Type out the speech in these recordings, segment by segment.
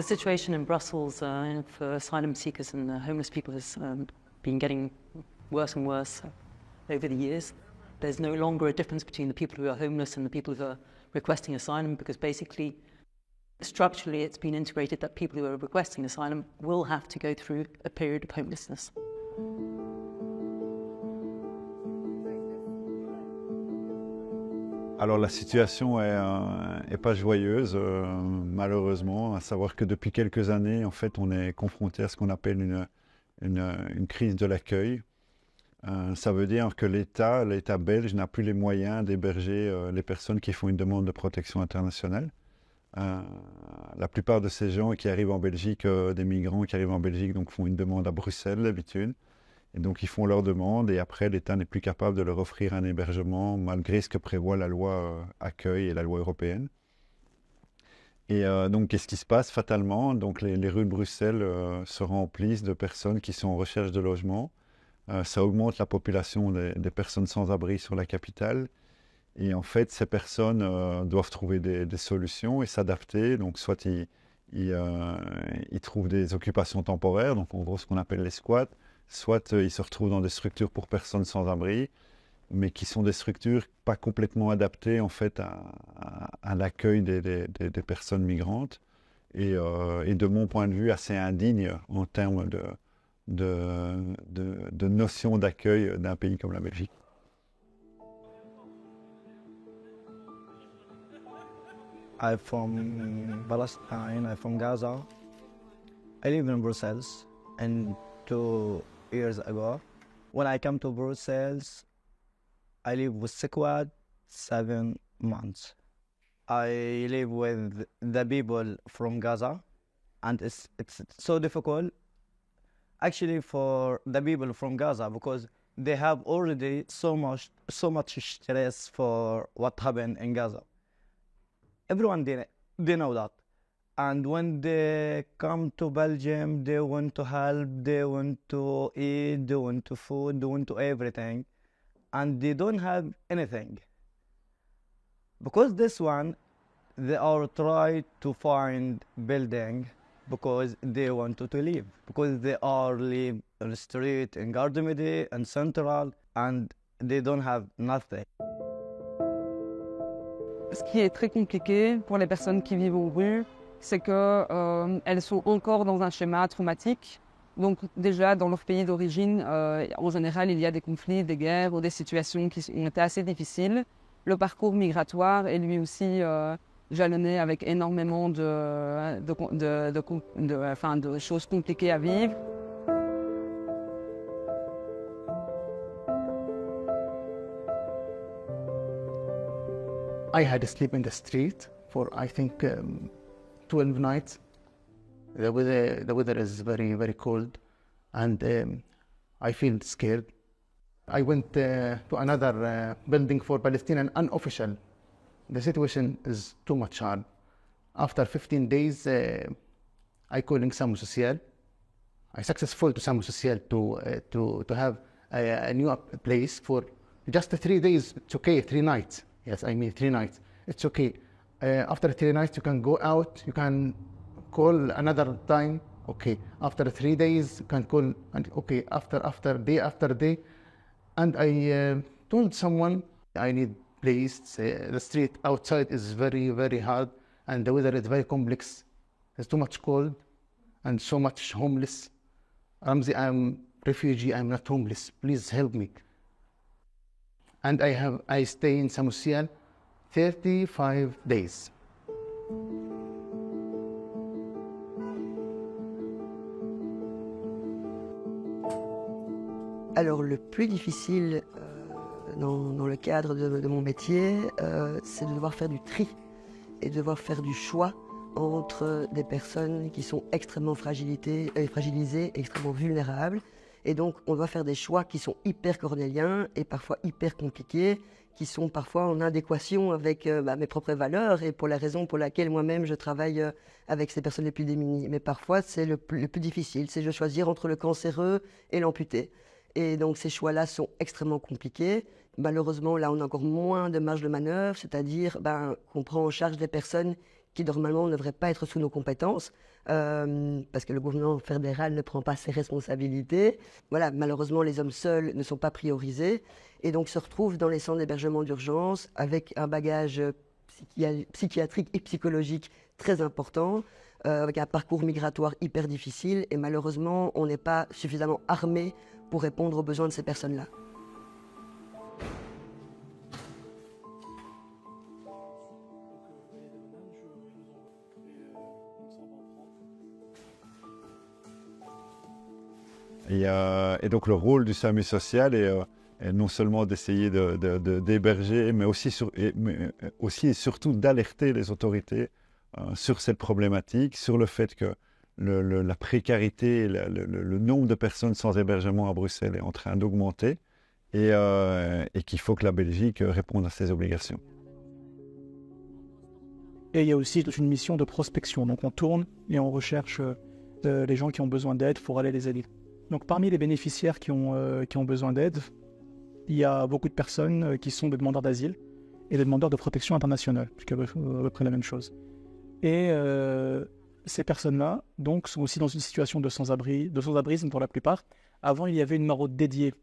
The situation in Brussels for asylum seekers and homeless people has been getting worse and worse over the years. There's no longer a difference between the people who are homeless and the people who are requesting asylum, because basically, structurally, it's been integrated that people who are requesting asylum will have to go through a period of homelessness. Alors la situation est pas joyeuse, malheureusement, à savoir que depuis quelques années, en fait, on est confronté à ce qu'on appelle une crise de l'accueil. Ça veut dire que l'État belge n'a plus les moyens d'héberger les personnes qui font une demande de protection internationale. La plupart de ces gens qui arrivent en Belgique, des migrants qui arrivent en Belgique, donc font une demande à Bruxelles d'habitude. Et donc ils font leur demande et après l'État n'est plus capable de leur offrir un hébergement malgré ce que prévoit la loi Accueil et la loi européenne. Et donc qu'est-ce qui se passe fatalement? Donc les rues de Bruxelles se remplissent de personnes qui sont en recherche de logement. Ça augmente la population des personnes sans abri sur la capitale. Et en fait, ces personnes doivent trouver des solutions et s'adapter. Donc soit ils trouvent des occupations temporaires, donc en gros ce qu'on appelle les squats, soit ils se retrouvent dans des structures pour personnes sans abri, mais qui sont des structures pas complètement adaptées en fait à l'accueil des personnes migrantes et de mon point de vue assez indignes en termes de notion d'accueil d'un pays comme la Belgique. I'm from Palestine, I'm from Gaza. I live in Brussels, and 2 years ago, when I come to Brussels, I live with squad 7 months. I live with the people from Gaza, and it's so difficult actually for the people from Gaza, because they have already so much stress for what happened in Gaza. Everyone they know that. And when they come to Belgium, they want to help, they want to eat, they want to food, they want to everything. And they don't have anything. Because this one, they are trying to find building because they want to leave. Because they are live on the street in Gardemidi and Central, and they don't have nothing. Ce qui est très compliqué pour les personnes qui vivent aux rues, c'est qu'elles sont encore dans un schéma traumatique. Donc déjà, dans leur pays d'origine, en général, il y a des conflits, des guerres ou des situations qui ont été assez difficiles. Le parcours migratoire est lui aussi jalonné avec énormément de choses compliquées à vivre. I had to sleep in the street for, I think, 12 nights. The weather is very, very cold, and I feel scared. I went to another building for Palestinian unofficial. The situation is too much hard. After 15 days, I calling Samusocial. I successful to Samusocial to have a new place for just 3 days. It's okay, 3 nights. Yes, I mean 3 nights. It's okay. After 3 nights, you can go out. You can call another time. Okay. After 3 days, you can call. And okay. After day, and I told someone I need place. The street outside is very, very hard, and the weather is very complex. There's too much cold, and so much homeless. Ramzi, I'm refugee. I'm not homeless. Please help me. And I stay in Samusocial 35 days. Alors le plus difficile dans le cadre de mon métier, c'est de devoir faire du tri et de devoir faire du choix entre des personnes qui sont extrêmement fragilisées, extrêmement vulnérables. Et donc, on doit faire des choix qui sont hyper cornéliens et parfois hyper compliqués, qui sont parfois en adéquation avec mes propres valeurs et pour la raison pour laquelle moi-même je travaille avec ces personnes les plus démunies. Mais parfois, c'est le plus difficile, c'est de choisir entre le cancéreux et l'amputé. Et donc, ces choix-là sont extrêmement compliqués. Malheureusement, là, on a encore moins de marge de manœuvre, c'est-à-dire qu'on prend en charge des personnes qui normalement ne devraient pas être sous nos compétences, parce que le gouvernement fédéral ne prend pas ses responsabilités. Voilà, malheureusement, les hommes seuls ne sont pas priorisés et donc se retrouvent dans les centres d'hébergement d'urgence avec un bagage psychiatrique et psychologique très important, avec un parcours migratoire hyper difficile et malheureusement, on n'est pas suffisamment armé pour répondre aux besoins de ces personnes-là. Et donc le rôle du Samusocial est non seulement d'essayer d'héberger, mais aussi et surtout d'alerter les autorités sur cette problématique, sur le fait que la précarité, le nombre de personnes sans hébergement à Bruxelles est en train d'augmenter et qu'il faut que la Belgique réponde à ses obligations. Et il y a aussi toute une mission de prospection. Donc on tourne et on recherche les gens qui ont besoin d'aide pour aller les aider. Donc parmi les bénéficiaires qui ont besoin d'aide, il y a beaucoup de personnes qui sont des demandeurs d'asile et des demandeurs de protection internationale, ce qui est à peu près la même chose. Et ces personnes-là donc, sont aussi dans une situation de sans-abrisme pour la plupart. Avant, il y avait une maraude dédiée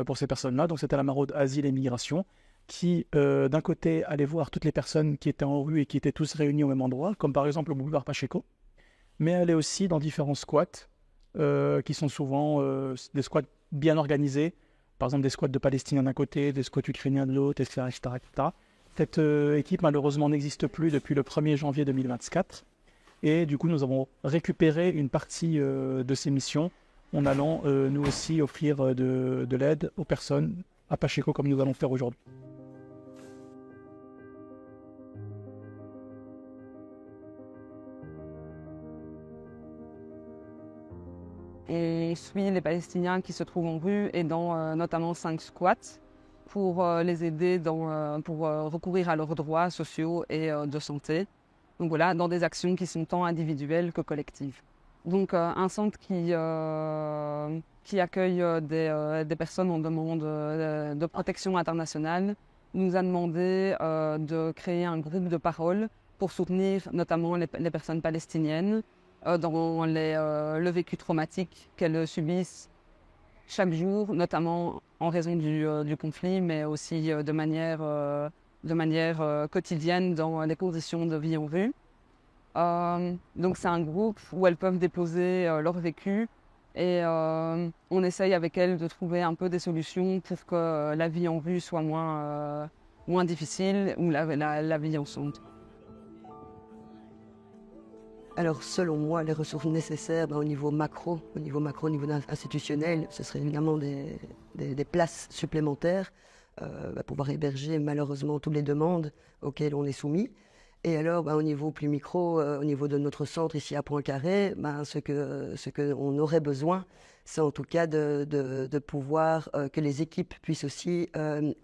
pour ces personnes-là, donc c'était la maraude asile et migration, qui d'un côté allait voir toutes les personnes qui étaient en rue et qui étaient tous réunis au même endroit, comme par exemple le boulevard Pacheco, mais allait aussi dans différents squats, qui sont souvent des squats bien organisés, par exemple des squats de Palestiniens d'un côté, des squats ukrainiens de l'autre, etc., etc. Cette équipe malheureusement n'existe plus depuis le 1er janvier 2024 et du coup nous avons récupéré une partie de ces missions en allant nous aussi offrir de l'aide aux personnes à Pacheco comme nous allons faire aujourd'hui. On suit les Palestiniens qui se trouvent en rue et dans notamment 5 squats pour les aider pour recourir à leurs droits sociaux et de santé. Donc voilà, dans des actions qui sont tant individuelles que collectives. Donc un centre qui accueille des personnes en demande de protection internationale nous a demandé de créer un groupe de parole pour soutenir notamment les personnes palestiniennes dans le vécu traumatique qu'elles subissent chaque jour, notamment en raison du conflit, mais aussi de manière quotidienne dans les conditions de vie en rue. Donc c'est un groupe où elles peuvent déposer leur vécu et on essaye avec elles de trouver un peu des solutions pour que la vie en rue soit moins difficile ou la vie en centre. Alors, selon moi, les ressources nécessaires au niveau macro, au niveau institutionnel, ce serait évidemment des places supplémentaires, pouvoir héberger malheureusement toutes les demandes auxquelles on est soumis. Et alors, au niveau plus micro, au niveau de notre centre ici à Poincaré, ce qu'on aurait besoin, c'est en tout cas de pouvoir que les équipes puissent aussi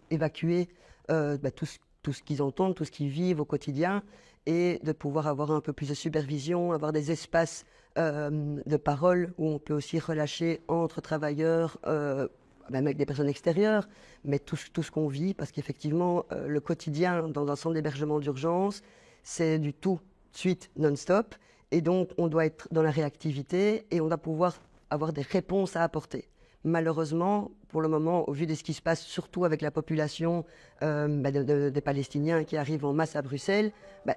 évacuer tout ce qu'ils entendent, tout ce qu'ils vivent au quotidien, et de pouvoir avoir un peu plus de supervision, avoir des espaces de parole où on peut aussi relâcher entre travailleurs, même avec des personnes extérieures, mais tout ce qu'on vit, parce qu'effectivement, le quotidien dans un centre d'hébergement d'urgence, c'est du tout de suite non-stop, et donc on doit être dans la réactivité et on doit pouvoir avoir des réponses à apporter. Malheureusement, pour le moment, au vu de ce qui se passe, surtout avec la population des Palestiniens qui arrivent en masse à Bruxelles,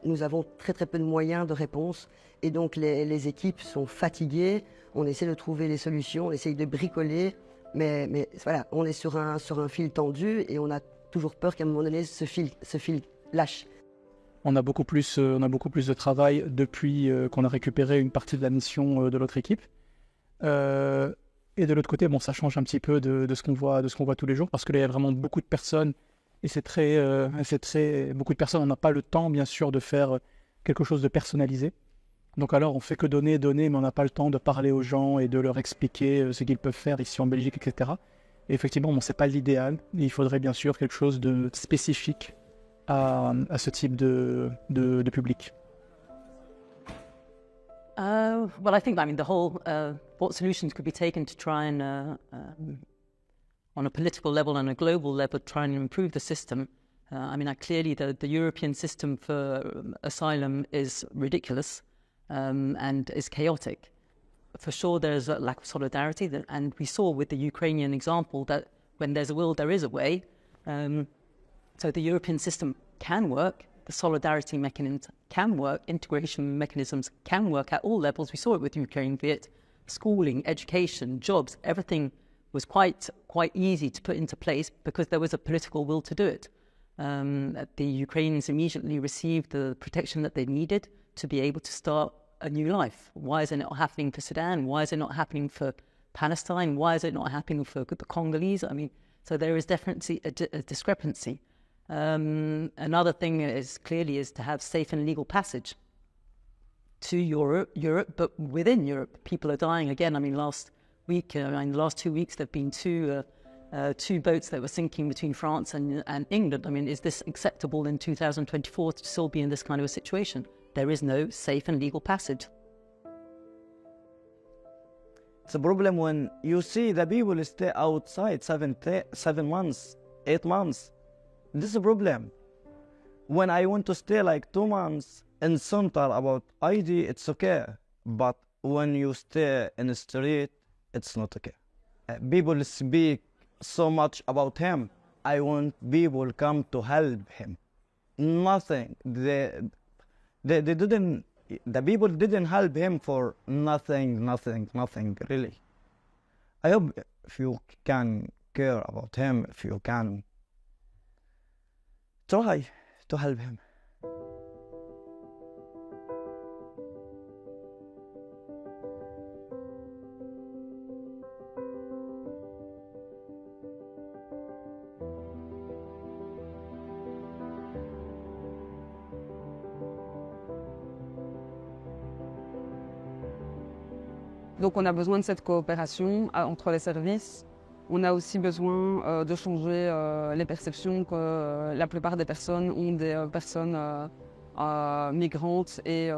nous avons très très peu de moyens de réponse. Et donc les équipes sont fatiguées, on essaie de trouver les solutions, on essaie de bricoler, mais voilà, on est sur un fil tendu et on a toujours peur qu'à un moment donné, ce fil lâche. On a beaucoup plus de travail depuis qu'on a récupéré une partie de la mission de l'autre équipe. Et de l'autre côté, ça change un petit peu de ce qu'on voit tous les jours, parce que là, il y a vraiment beaucoup de personnes, et beaucoup de personnes, on n'a pas le temps, bien sûr, de faire quelque chose de personnalisé. Donc alors, on fait que donner, mais on n'a pas le temps de parler aux gens et de leur expliquer ce qu'ils peuvent faire ici en Belgique, etc. Et effectivement, c'est pas l'idéal. Il faudrait bien sûr quelque chose de spécifique à ce type de public. Well, I think, the whole, what solutions could be taken to try and, on a political level and a global level, try and improve the system. Clearly the European system for asylum is ridiculous and is chaotic. For sure, there's a lack of solidarity, and we saw with the Ukrainian example that when there's a will, there is a way. So the European system can work, the solidarity mechanisms can work, integration mechanisms can work at all levels. We saw it with Ukraine, be it schooling, education, jobs, everything was quite easy to put into place because there was a political will to do it. The Ukrainians immediately received the protection that they needed to be able to start a new life. Why is it not happening for Sudan? Why is it not happening for Palestine? Why is it not happening for the Congolese? So there is definitely a discrepancy. Another thing is clearly to have safe and legal passage to Europe, but within Europe, people are dying again. Last week, in the last 2 weeks, there have been two boats that were sinking between France and England. Is this acceptable in 2024 to still be in this kind of a situation? There is no safe and legal passage. It's a problem when you see the people stay outside 7 months, 8 months. This is a problem. When I want to stay like 2 months in center about ID, it's okay. But when you stay in the street, it's not okay. People speak so much about him. I want people come to help him. Nothing. They didn't. The people didn't help him for nothing, really. I hope if you can care about him, if you can try to help him. Donc on a besoin de cette coopération entre les services. On a aussi besoin de changer les perceptions que la plupart des personnes ont des personnes migrantes et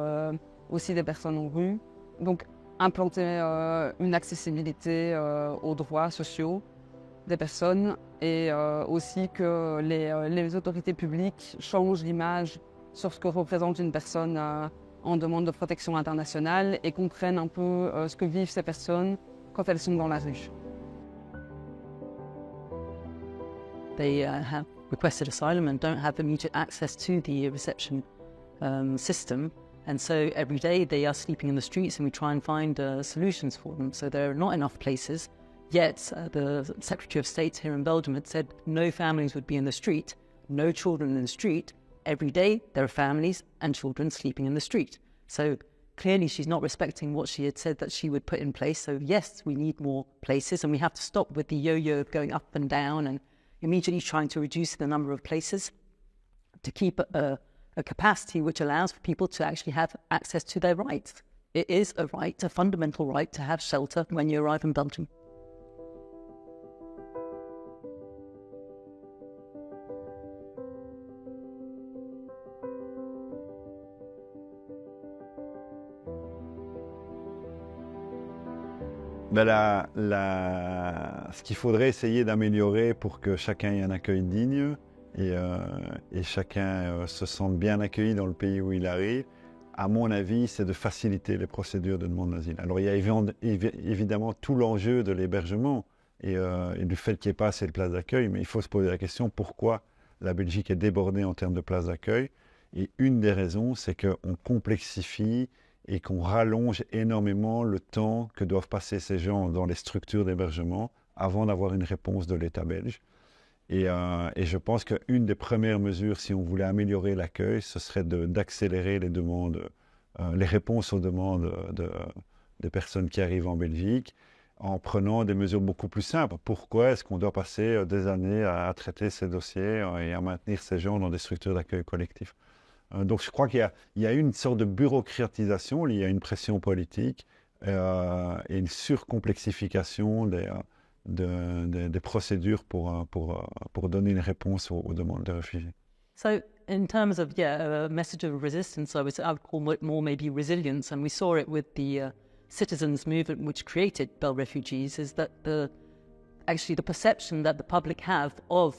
aussi des personnes en rue. Donc implanter une accessibilité aux droits sociaux des personnes et aussi que les autorités publiques changent l'image sur ce que représente une personne en demande de protection internationale et comprennent un peu ce que vivent ces personnes quand elles sont dans la rue. They have requested asylum and don't have immediate access to the reception system. And so every day they are sleeping in the streets and we try and find solutions for them. So there are not enough places. Yet the Secretary of State here in Belgium had said no families would be in the street, no children in the street. Every day there are families and children sleeping in the street. So clearly she's not respecting what she had said that she would put in place. So yes, we need more places and we have to stop with the yo-yo of going up and down and immediately trying to reduce the number of places to keep a capacity which allows for people to actually have access to their rights. It is a right, a fundamental right to have shelter when you arrive in Belgium. Ce qu'il faudrait essayer d'améliorer pour que chacun ait un accueil digne et chacun se sente bien accueilli dans le pays où il arrive, à mon avis, c'est de faciliter les procédures de demande d'asile. Alors il y a évidemment tout l'enjeu de l'hébergement et du fait qu'il n'y ait pas assez de places d'accueil, mais il faut se poser la question pourquoi la Belgique est débordée en termes de places d'accueil. Et une des raisons, c'est qu'on complexifie et qu'on rallonge énormément le temps que doivent passer ces gens dans les structures d'hébergement avant d'avoir une réponse de l'État belge. Et je pense qu'une des premières mesures, si on voulait améliorer l'accueil, ce serait d'accélérer les demandes, les réponses aux demandes des personnes qui arrivent en Belgique, en prenant des mesures beaucoup plus simples. Pourquoi est-ce qu'on doit passer des années à traiter ces dossiers et à maintenir ces gens dans des structures d'accueil collectif? Donc je crois qu'il y a une sorte de bureaucratisation liée à une pression politique et une surcomplexification des procédures pour donner une réponse aux demandes de réfugiés. So in terms of, a message of resistance, I would call it more maybe resilience, and we saw it with the citizens movement which created Bell Refugees, is that the perception that the public have of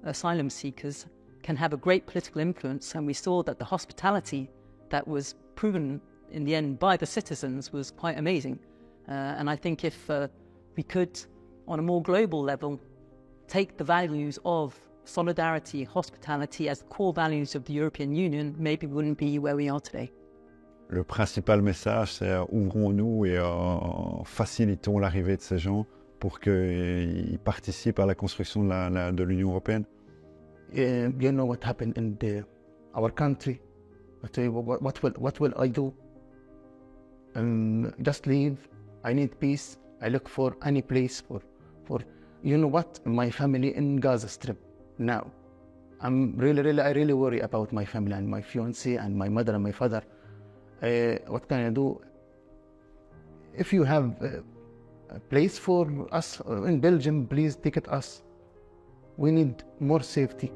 asylum seekers can have a great political influence, and we saw that the hospitality that was proven in the end by the citizens was quite amazing. And I think if we could, on a more global level, take the values of solidarity, hospitality as core values of the European Union, maybe we wouldn't be where we are today. Le principal message, c'est ouvrons-nous et facilitons l'arrivée de ces gens pour qu'ils participent à la construction de l'Union européenne. You know what happened in our country. What will I do? Just leave. I need peace. I look for any place for you know what? My family in Gaza Strip now. I really worry about my family and my fiancé and my mother and my father. What can I do? If you have a place for us in Belgium, please take it us. We need more safety.